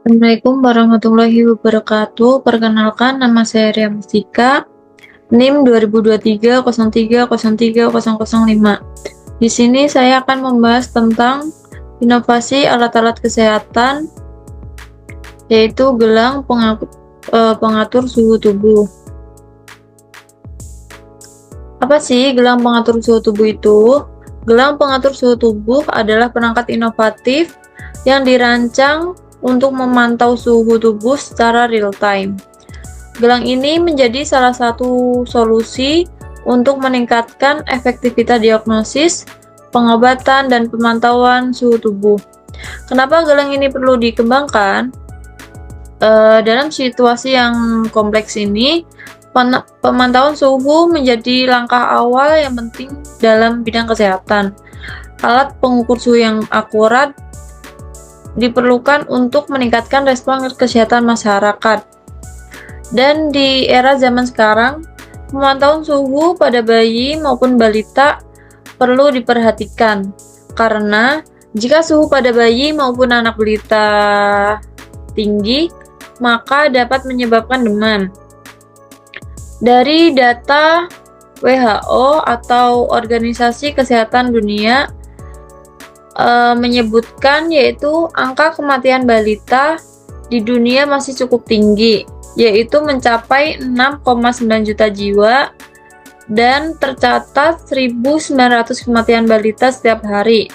Assalamualaikum warahmatullahi wabarakatuh. Perkenalkan, nama saya Ria Mustika, NIM 202303030005. Di sini saya akan membahas tentang inovasi alat-alat kesehatan, yaitu gelang pengatur suhu tubuh. Apa sih gelang pengatur suhu tubuh itu? Gelang pengatur suhu tubuh adalah perangkat inovatif yang dirancang untuk memantau suhu tubuh secara real time. Gelang ini menjadi salah satu solusi untuk meningkatkan efektivitas diagnosis, pengobatan, dan pemantauan suhu tubuh. Kenapa gelang ini perlu dikembangkan? Dalam situasi yang kompleks ini, pemantauan suhu menjadi langkah awal yang penting dalam bidang kesehatan. Alat pengukur suhu yang akurat diperlukan untuk meningkatkan respon kesehatan masyarakat. Dan di era zaman sekarang, pemantauan suhu pada bayi maupun balita perlu diperhatikan, karena jika suhu pada bayi maupun anak balita tinggi, maka dapat menyebabkan demam. Dari data WHO atau Organisasi Kesehatan Dunia menyebutkan, yaitu angka kematian balita di dunia masih cukup tinggi, yaitu mencapai 6,9 juta jiwa, dan tercatat 1.900 kematian balita setiap hari.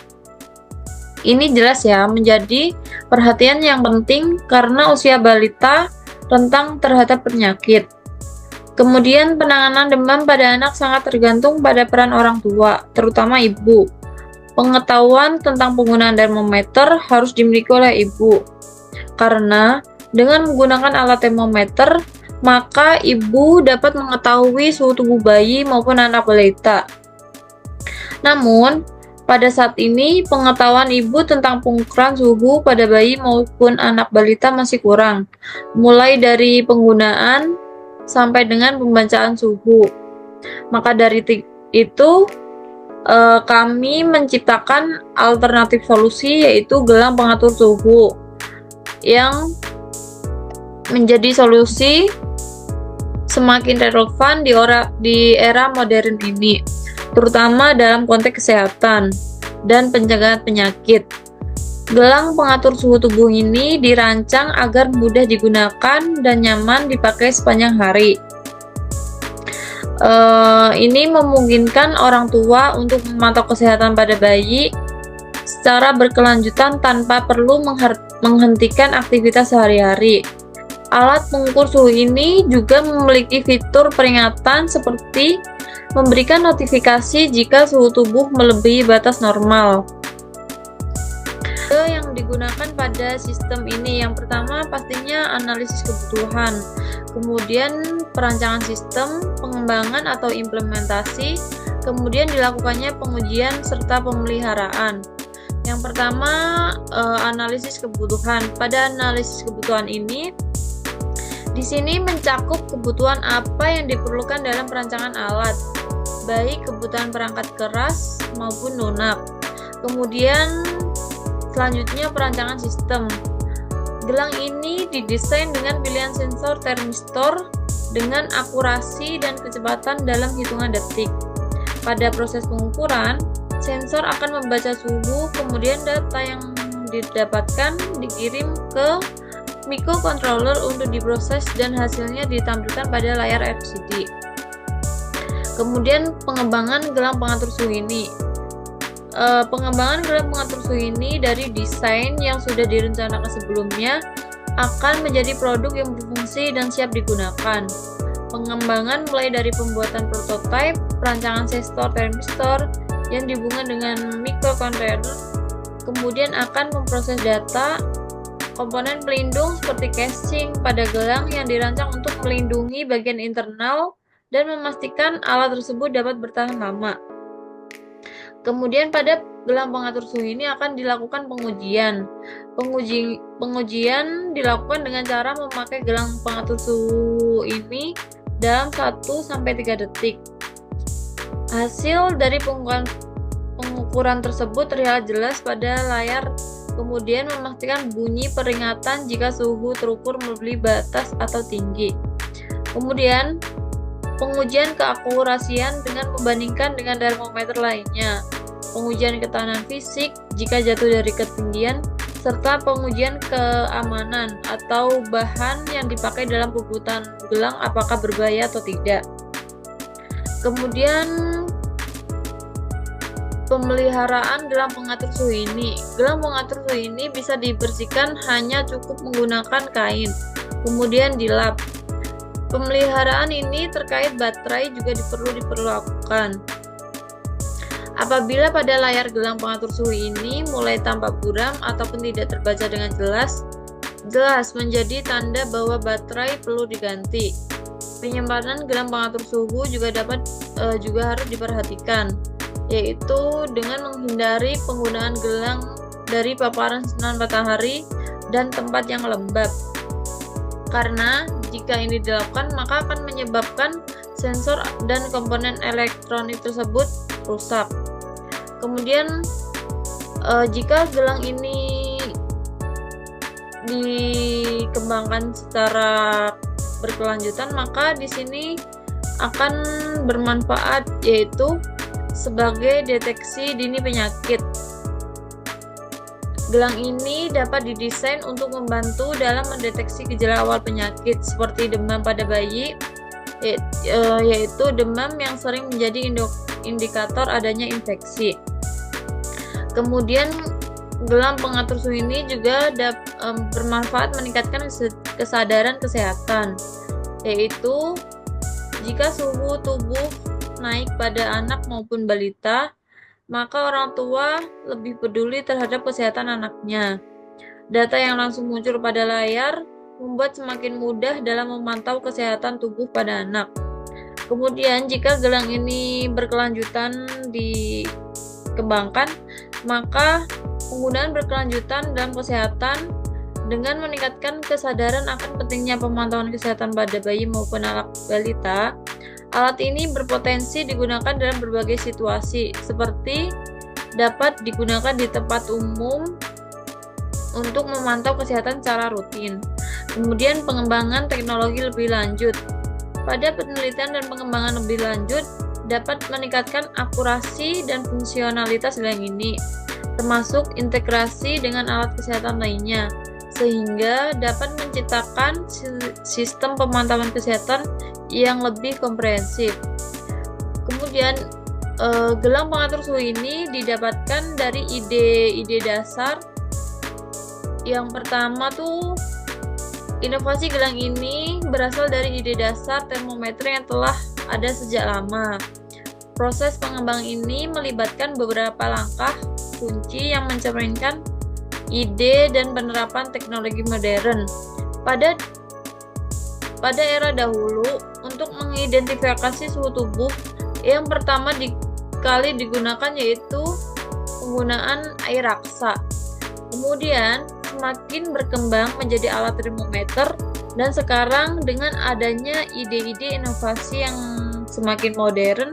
Ini jelas ya menjadi perhatian yang penting karena usia balita rentan terhadap penyakit. Kemudian penanganan demam pada anak sangat tergantung pada peran orang tua, terutama ibu. Pengetahuan tentang penggunaan termometer harus dimiliki oleh ibu, karena dengan menggunakan alat termometer, maka ibu dapat mengetahui suhu tubuh bayi maupun anak balita. Namun, pada saat ini, pengetahuan ibu tentang pengukuran suhu pada bayi maupun anak balita masih kurang, mulai dari penggunaan sampai dengan pembacaan suhu. Maka dari itu, kami menciptakan alternatif solusi, yaitu gelang pengatur suhu yang menjadi solusi semakin relevan di era modern ini, terutama dalam konteks kesehatan dan pencegahan penyakit. Gelang pengatur suhu tubuh ini dirancang agar mudah digunakan dan nyaman dipakai sepanjang hari. Ini memungkinkan orang tua untuk memantau kesehatan pada bayi secara berkelanjutan tanpa perlu menghentikan aktivitas sehari-hari. Alat pengukur suhu ini juga memiliki fitur peringatan seperti memberikan notifikasi jika suhu tubuh melebihi batas normal. Yang digunakan pada sistem ini, yang pertama pastinya analisis kebutuhan, kemudian perancangan sistem, pengembangan atau implementasi, kemudian dilakukannya pengujian serta pemeliharaan. Yang pertama, analisis kebutuhan. Pada analisis kebutuhan ini, di sini mencakup kebutuhan apa yang diperlukan dalam perancangan alat, baik kebutuhan perangkat keras maupun lunak. Kemudian selanjutnya perancangan sistem. Gelang ini didesain dengan pilihan sensor termistor dengan akurasi dan kecepatan dalam hitungan detik. Pada proses pengukuran, sensor akan membaca suhu, kemudian data yang didapatkan dikirim ke microcontroller untuk diproses dan hasilnya ditampilkan pada layar LCD. Kemudian pengembangan gelang pengatur suhu ini. Pengembangan gelang pengatur suhu ini dari desain yang sudah direncanakan sebelumnya akan menjadi produk yang berfungsi dan siap digunakan. Pengembangan mulai dari pembuatan prototipe, perancangan sensor termistor yang dihubungkan dengan microcontroller, kemudian akan memproses data. Komponen pelindung seperti casing pada gelang yang dirancang untuk melindungi bagian internal dan memastikan alat tersebut dapat bertahan lama. Kemudian pada gelang pengatur suhu ini akan dilakukan pengujian. Pengujian dilakukan dengan cara memakai gelang pengatur suhu ini dalam 1-3 detik. Hasil dari pengukuran tersebut terlihat jelas pada layar Kemudian memastikan bunyi peringatan jika suhu terukur melebihi batas atau tinggi. Kemudian pengujian keakurasian dengan membandingkan dengan termometer lainnya. Pengujian ketahanan fisik jika jatuh dari ketinggian, serta pengujian keamanan atau bahan yang dipakai dalam pembuatan gelang apakah berbahaya atau tidak. Kemudian pemeliharaan gelang pengatur suhu ini. Gelang pengatur suhu ini bisa dibersihkan hanya cukup menggunakan kain, kemudian dilap. Pemeliharaan ini terkait baterai juga perlu diperlakukan. Apabila pada layar gelang pengatur suhu ini mulai tampak buram ataupun tidak terbaca dengan jelas menjadi tanda bahwa baterai perlu diganti. Penyimpanan gelang pengatur suhu juga harus diperhatikan, yaitu dengan menghindari penggunaan gelang dari paparan sinar matahari dan tempat yang lembab. Karena jika ini dilakukan, maka akan menyebabkan sensor dan komponen elektronik tersebut rusak. Kemudian jika gelang ini dikembangkan secara berkelanjutan, maka di sini akan bermanfaat, yaitu sebagai deteksi dini penyakit. Gelang ini dapat didesain untuk membantu dalam mendeteksi gejala awal penyakit seperti demam pada bayi, yaitu demam yang sering menjadi indikator adanya infeksi. Kemudian gelang pengatur suhu ini juga bermanfaat meningkatkan kesadaran kesehatan, yaitu jika suhu tubuh naik pada anak maupun balita, maka orang tua lebih peduli terhadap kesehatan anaknya. Data yang langsung muncul pada layar membuat semakin mudah dalam memantau kesehatan tubuh pada anak. Kemudian jika gelang ini berkelanjutan dikembangkan, maka penggunaan berkelanjutan dalam kesehatan dengan meningkatkan kesadaran akan pentingnya pemantauan kesehatan pada bayi maupun anak balita. Alat ini berpotensi digunakan dalam berbagai situasi, seperti dapat digunakan di tempat umum untuk memantau kesehatan secara rutin. Kemudian pengembangan teknologi lebih lanjut. Pada penelitian dan pengembangan lebih lanjut dapat meningkatkan akurasi dan fungsionalitas gelang ini, termasuk integrasi dengan alat kesehatan lainnya, sehingga dapat menciptakan sistem pemantauan kesehatan yang lebih komprehensif. Kemudian gelang pengatur suhu ini didapatkan dari ide-ide dasar. Yang pertama tuh, inovasi gelang ini berasal dari ide dasar termometer yang telah ada sejak lama. Proses pengembangan ini melibatkan beberapa langkah kunci yang mencerminkan ide dan penerapan teknologi modern. Pada era dahulu, untuk mengidentifikasi suhu tubuh, yang pertama kali digunakan yaitu penggunaan air raksa. Kemudian semakin berkembang menjadi alat termometer, dan sekarang dengan adanya ide-ide inovasi yang semakin modern,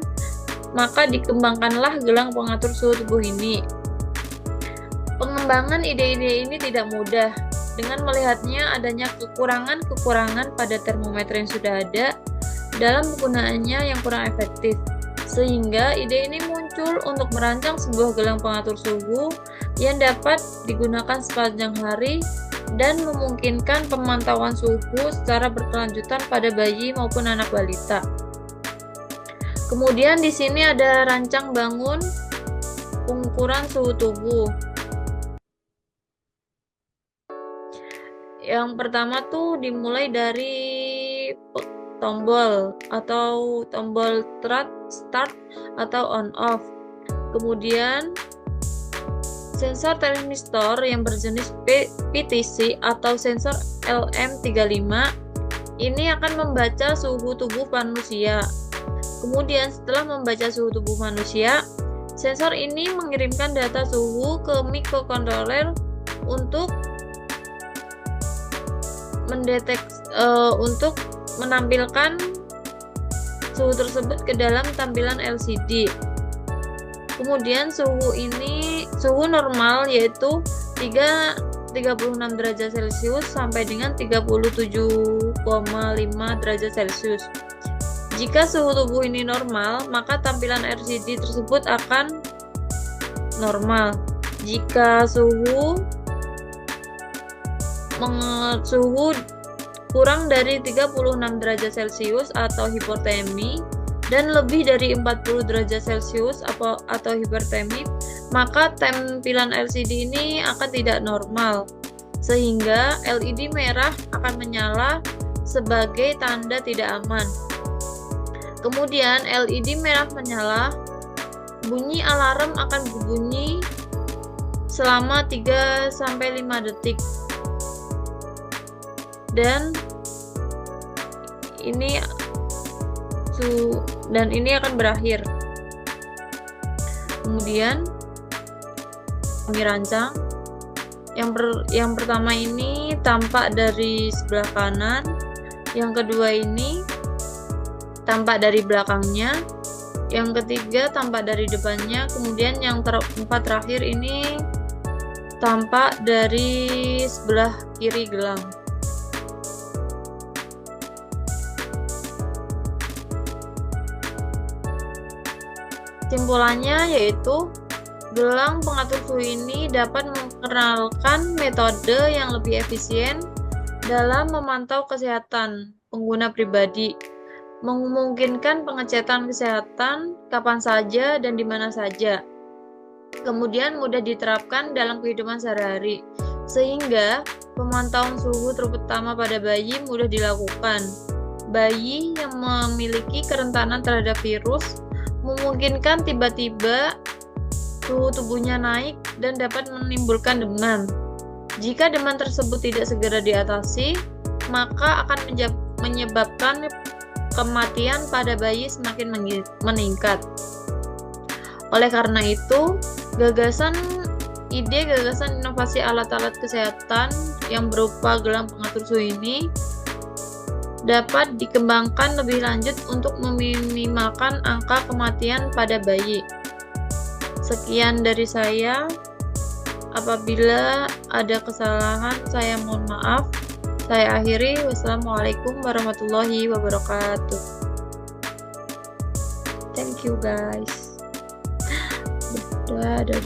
maka dikembangkanlah gelang pengatur suhu tubuh ini. Pengembangan ide-ide ini tidak mudah, dengan melihatnya adanya kekurangan-kekurangan pada termometer yang sudah ada dalam penggunaannya yang kurang efektif, sehingga ide ini muncul untuk merancang sebuah gelang pengatur suhu yang dapat digunakan sepanjang hari dan memungkinkan pemantauan suhu secara berkelanjutan pada bayi maupun anak balita. Kemudian di sini ada rancang bangun pengukuran suhu tubuh. Yang pertama tuh dimulai dari tombol atau tombol start atau on off. Kemudian sensor transistor yang berjenis PTC atau sensor LM35 ini akan membaca suhu tubuh manusia. Kemudian setelah membaca suhu tubuh manusia, sensor ini mengirimkan data suhu ke microcontroller untuk untuk menampilkan suhu tersebut ke dalam tampilan LCD. Kemudian suhu normal yaitu 36 derajat Celcius sampai dengan 37,5 derajat Celcius. Jika suhu tubuh ini normal, maka tampilan LCD tersebut akan normal. Jika suhu kurang dari 36 derajat Celcius atau hipotermi dan lebih dari 40 derajat Celcius atau hipertermi, maka tampilan LCD ini akan tidak normal, sehingga LED merah akan menyala sebagai tanda tidak aman. Kemudian LED merah menyala, bunyi alarm akan berbunyi selama 3-5 detik. Dan ini akan berakhir. Kemudian kami rancang. Yang pertama ini tampak dari sebelah kanan, yang kedua ini tampak dari belakangnya, yang ketiga tampak dari depannya, kemudian yang keempat terakhir ini tampak dari sebelah kiri gelang. Kesimpulannya yaitu gelang pengatur suhu ini dapat memperkenalkan metode yang lebih efisien dalam memantau kesehatan pengguna pribadi, memungkinkan pengecekan kesehatan kapan saja dan di mana saja. Kemudian mudah diterapkan dalam kehidupan sehari-hari, sehingga pemantauan suhu terutama pada bayi mudah dilakukan. Bayi yang memiliki kerentanan terhadap virus memungkinkan tiba-tiba suhu tubuhnya naik dan dapat menimbulkan demam. Jika demam tersebut tidak segera diatasi, maka akan menyebabkan kematian pada bayi semakin meningkat. Oleh karena itu, gagasan inovasi alat-alat kesehatan yang berupa gelang pengatur suhu ini dapat dikembangkan lebih lanjut untuk meminimalkan angka kematian pada bayi. Sekian dari saya. Apabila ada kesalahan, saya mohon maaf. Saya akhiri. Wassalamualaikum warahmatullahi wabarakatuh. Thank you guys. Dadah.